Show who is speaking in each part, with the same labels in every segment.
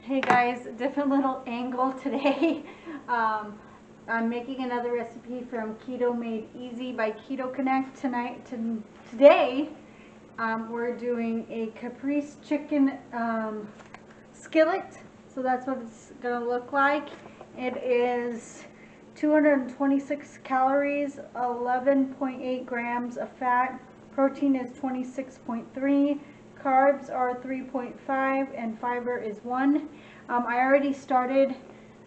Speaker 1: Hey guys, different little angle today. I'm making another recipe from Keto Made Easy by Keto Connect today. We're doing a Caprese chicken skillet. So that's what it's going to look like. It is 226 calories, 11.8 grams of fat. Protein is 26.3. Carbs are 3.5 and fiber is 1. I already started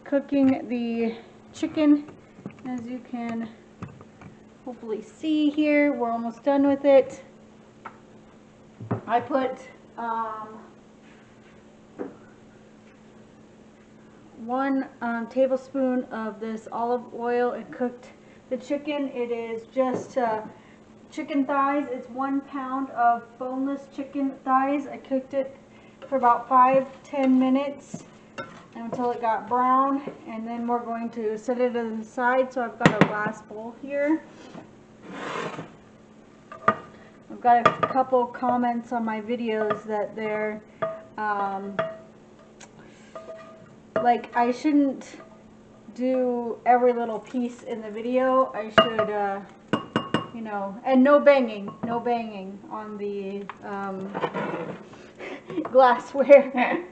Speaker 1: cooking the chicken, as you can hopefully see here. We're almost done with it. I put 1 tablespoon of this olive oil and cooked the chicken. It is just chicken thighs. It's 1 pound of boneless chicken thighs. I cooked it for about 5-10 minutes until it got brown, and then we're going to set it aside. So I've got a glass bowl here. I've got a couple comments on my videos that they're like I shouldn't do every little piece in the video. I should you know, and no banging on the glassware.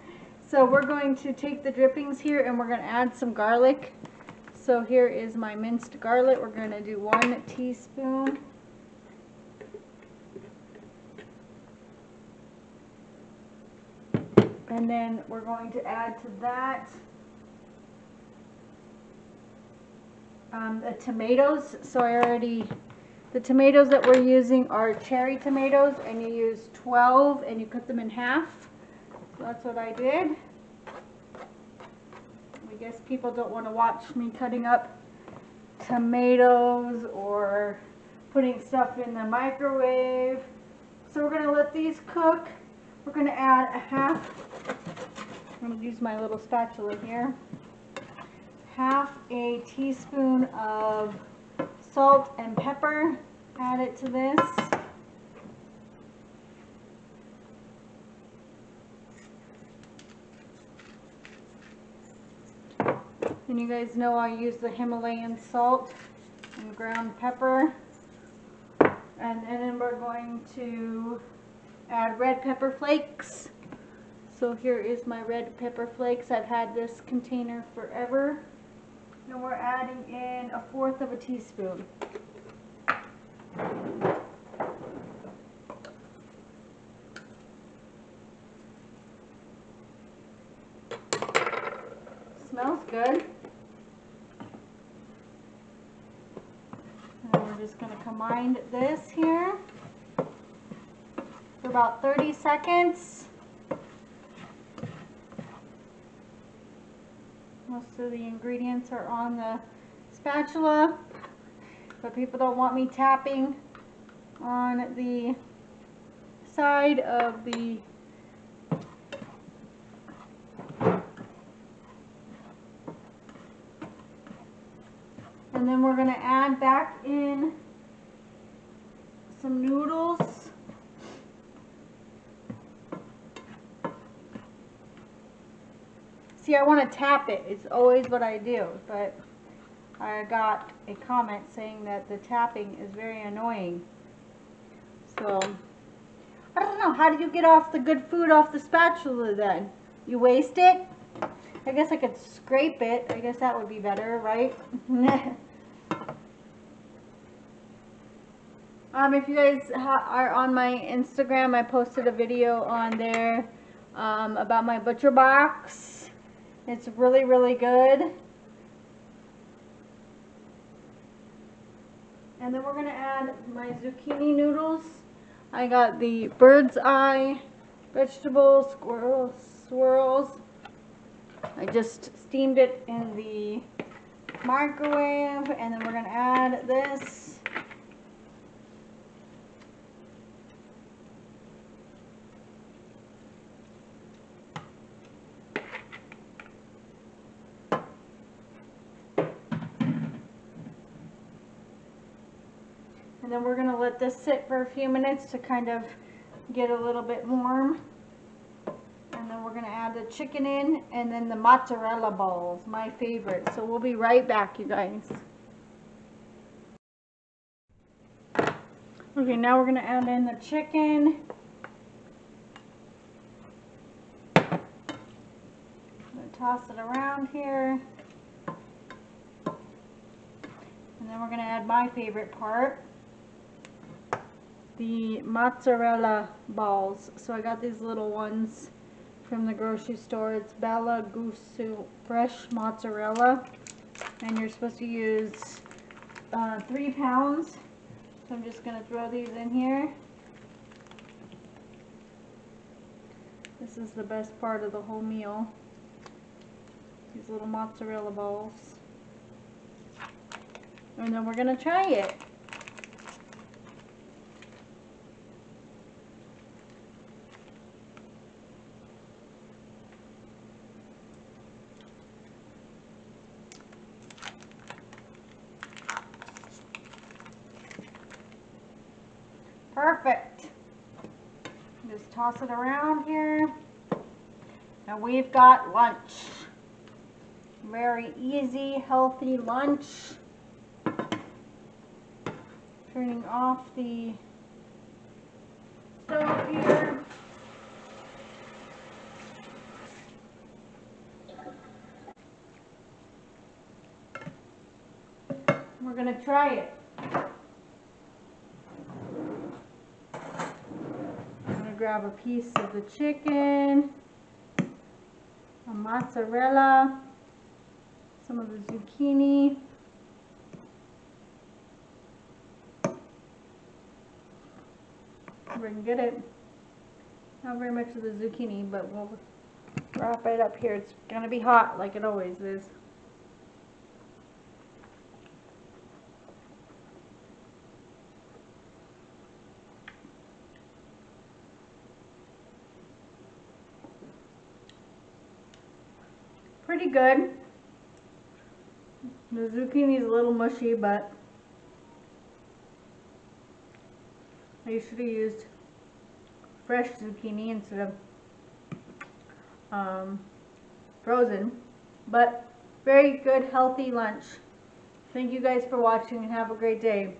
Speaker 1: So we're going to take the drippings here and we're going to add some garlic. So here is my minced garlic. We're going to do 1 teaspoon. And then we're going to add to that the tomatoes. So the tomatoes that we're using are cherry tomatoes, and you use 12 and you cut them in half. So that's what I did. I guess people don't want to watch me cutting up tomatoes or putting stuff in the microwave. So we're going to let these cook. We're going to add I'm going to use my little spatula here. Half a teaspoon of salt and pepper. Add it to this. And you guys know I use the Himalayan salt and ground pepper. And then we're going to add red pepper flakes. So here is my red pepper flakes. I've had this container forever. And we're adding in 1/4 of a teaspoon. Smells good. And we're just going to combine this here for about 30 seconds. Most of the ingredients are on the spatula, but people don't want me tapping on the side of the and then we're going to add back in some noodles. See, I want to tap it. It's always what I do, but I got a comment saying that the tapping is very annoying. So, I don't know. How do you get off the good food off the spatula then? You waste it? I guess I could scrape it. I guess that would be better, right? If you guys are on my Instagram, I posted a video on there about my butcher box. It's really, really good. And then we're going to add my zucchini noodles. I got the bird's eye vegetable swirls. I just steamed it in the microwave, and then we're going to add this. And then we're going to let this sit for a few minutes to kind of get a little bit warm. And And then we're going to add the chicken in, and then the mozzarella balls, my favorite. So we'll be right back, you guys. Okay, now we're going to add in the chicken. I'm going to toss it around here. And then we're going to add my favorite part, the mozzarella balls. So I got these little ones from the grocery store. It's Bella Gusu fresh mozzarella, and you're supposed to use 3 pounds. So I'm just going to throw these in here. This is the best part of the whole meal, these little mozzarella balls. And then we're going to try it. Perfect. Just toss it around here. And we've got lunch. Very easy, healthy lunch. Turning off the stove here. We're going to try it. Grab a piece of the chicken, a mozzarella, some of the zucchini, if we can get it. Not very much of the zucchini, but we'll wrap it up here. It's gonna be hot like it always is. Pretty good. The zucchini is a little mushy, but I should have used fresh zucchini instead of frozen. But very good, healthy lunch. Thank you guys for watching and have a great day.